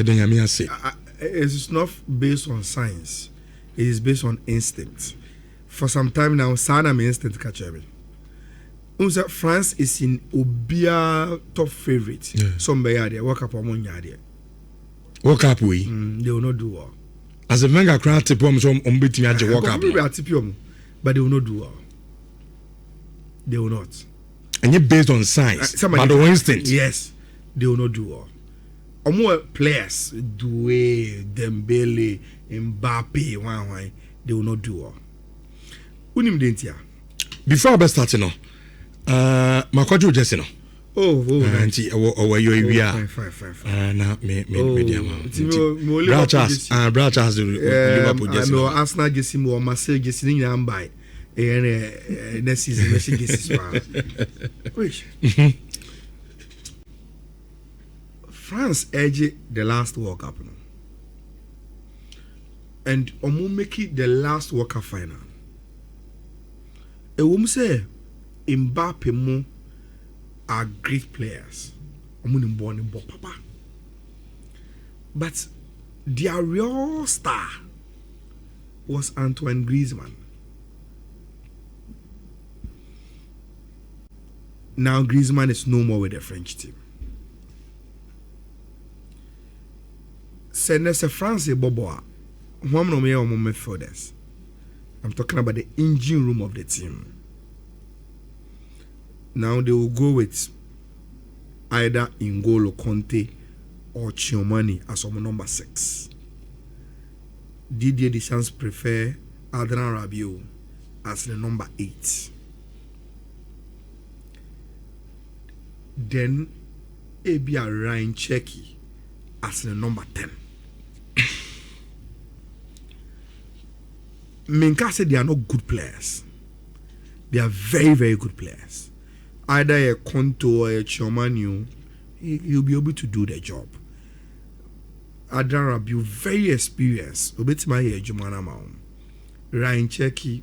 It's not based on science. It is based on instinct. For some time now, Sana my instinct catch me. France is in Obia top favorite. Yeah. Somebody there, walk up on there. Walk up we. They will not do well. As a mega crowd tip on some beating at walk up. But they will not do well. They will not. And you're based on science. But the instinct. Yes, they will not do well. More players, Doué, Dembele, Mbappe, why they will not do well. Unim dentia. Before I start, no. Makwaju just no. Oh, auntie, we are. Fine. Now, me, Brachas, Liverpool just. No, Arsenal just him or Marseille just in and by. Next season, Messi gets which France edged the last World Cup, and Omo make it the last World Cup final. A woman say Mbappe mo are great players. Omo born in Papa, but their real star was Antoine Griezmann. Now Griezmann is no more with the French team. Send France Boboa. One of my midfielders. I'm talking about the engine room of the team. Now they will go with either N'Golo Conte or Chiomani as number 6. Didier Deschamps prefer Adrien Rabiot as the number 8. Then Abia Ryan Cherki as the number 10. Minka said they are not good players. They are very, very good players. Either a Conto or a Chiomani, he'll be able to do the job. Adrien Rabiot, very experienced. Obetima Jumana Maum. Ryan Cherki,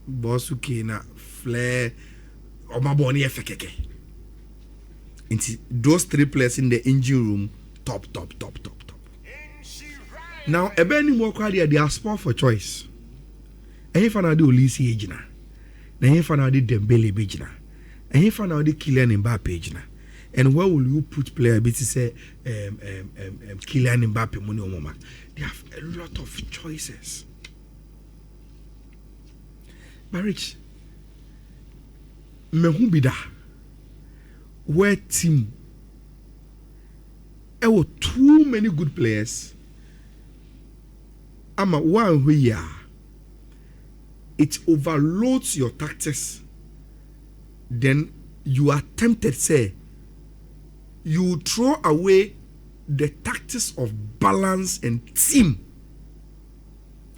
Bosukena, Flair, Omaboni Efekeke. Those 3 players in the engine room, top. Now, a Benny Mokadia, they are small for choice. And if I do Lisi Ejina, then if I do Dembele Bejina, and if I do Kylian Mbappe Ejina, and where will you put player to say Kylian Mbappe Money Omoma? They have a lot of choices. But Rich, Mehubida. Where team there were too many good players. Ama one where it overloads your tactics. Then you are tempted, say, you throw away the tactics of balance and team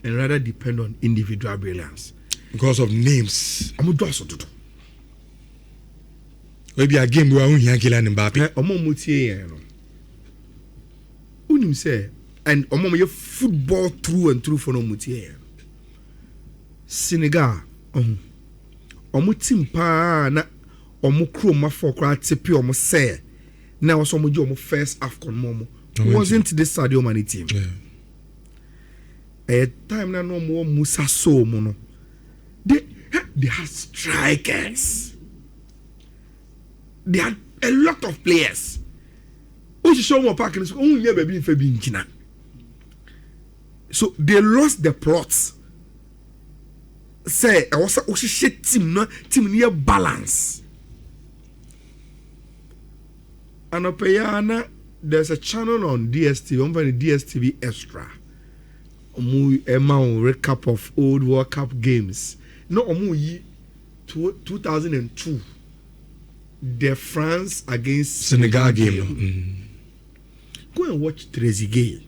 and rather depend on individual brilliance. Because of names. I'm also to do. Maybe a game where we have Kylian Mbappe. Omo mutie no. Unim say and omo ye football through and through for no mutie. Senegal omo team pa na omo kro ma for kra tepi omo say na oso omo je omo first AFCON momo. Wasn't this Sadio Mane team? Yeah. A time na no more Musa so mo no. They have strikers. They had a lot of players. So they lost the plots. Say, I was a team near balance. And there's a channel on DSTV, on the DSTV Extra. A recap of old World Cup games. No, 2002. The France against Senegal game. Go and watch Trezeguet,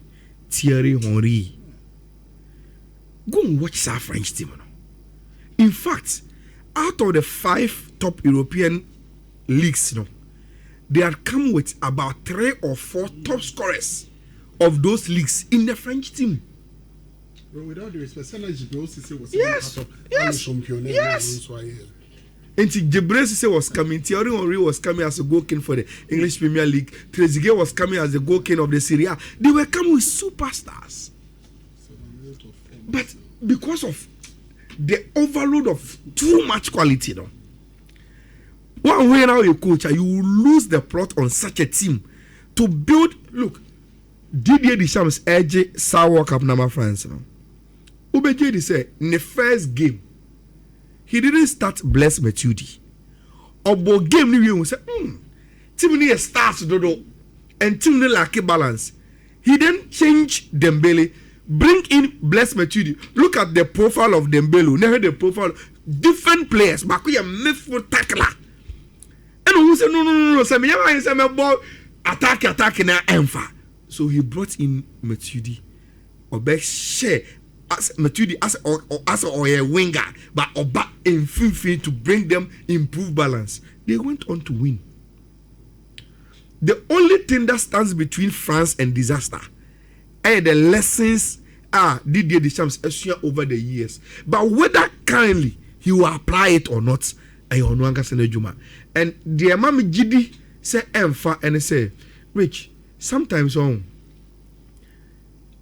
Thierry Henry. Go and watch our French team. In fact, out of the 5 top European leagues, they had come with about 3 or 4 top scorers of those leagues in the French team. But without the respect, was yes. And Jebrese was coming, Thierry Henry was coming as a goal king for the English Premier League, Trezeguet was coming as the goal king of the Serie A. They were coming with superstars. But because of the overload of too much quality, no. One way now you coach, you will lose the plot on such a team to build. Look, Didier Deschamps edge Sour Cup number France. No, Ubejedi said in the first game he didn't start Blaise Matuidi. Obo game ni we say, team ni starts dodo and team ni lack balance. He then change Dembele, bring in Blaise Matuidi. Look at the profile of Dembele. Never the profile different players. Bakuya midfield tackler. And who said no. Say me ball attack na emfa. So he brought in Matuidi. Obe share as Matuidi as a winger, but Oba in Fifa to bring them improve balance. They went on to win. The only thing that stands between France and disaster are the lessons Didier Deschamps over the years. But whether kindly he will apply it or not, and the Mami Gidi say emfa and say, Rich, sometimes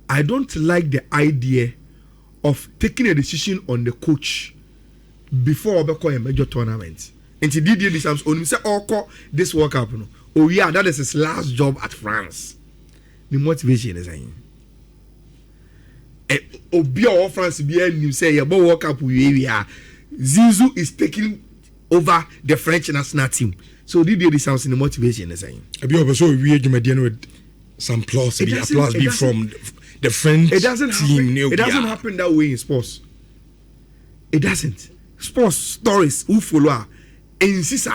I don't like the idea of taking a decision on the coach before we a major tournament. And he did Deschamps only say, this World Cup. No? Oh yeah, that is his last job at France. The motivation is saying, Obia France be you say about World Cup we are. Zizou is taking over the French national team. So Didier Deschamps in the motivation is saying. Obia so we with some applause be from the French team. It doesn't happen that way in sports. It doesn't. Sports stories who follow insist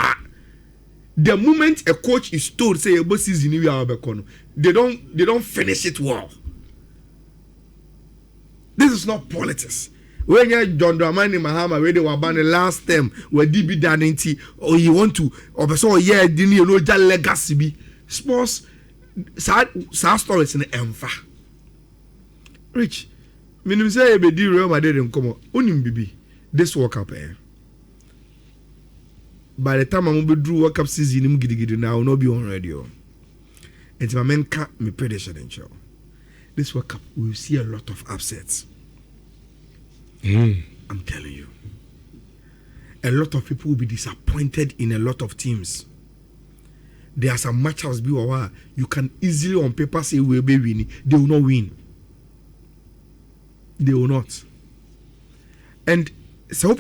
the moment a coach is told say about season they don't finish it well. This is not politics. When you John Dramani Mahama where they were banned last term where DB Danenti or you want to or so didn't you know that legacy be sports sad stories in the emfa. Rich, minimum say be di Real Madrid come onim bibi this World Cup by the time I'm be World Cup season him gidigidi now will not be on radio. And my men can't me prediction in show. This World Cup we will see a lot of upsets. I'm telling you. A lot of people will be disappointed in a lot of teams. There are some matchups you can easily on paper say we'll be winning. They will not win. They will not. And so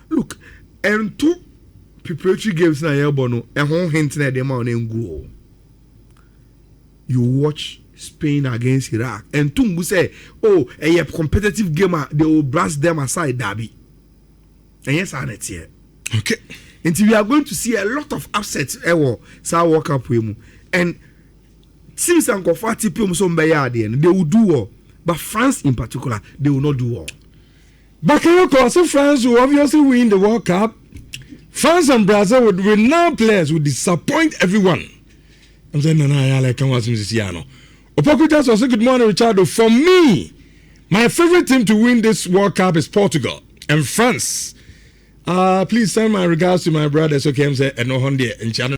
look, and two preparatory games na yebono and one hint na them on go. You watch Spain against Iraq and two say, a competitive game they will blast them aside derby. And yes, I net here. Okay. Until we are going to see a lot of upsets sa World Cup and teams and Kofati people so they will do well. But France in particular, they will not do well. Bakayoko, France will obviously win the World Cup. France and Brazil with renowned players will disappoint everyone. I'm saying, Ayala, can watch this Yano. Opoku just also good morning, Richard. For me, my favorite team to win this World Cup is Portugal and France. Please send my regards to my brothers. Okay, I'm saying, and no Honda and China.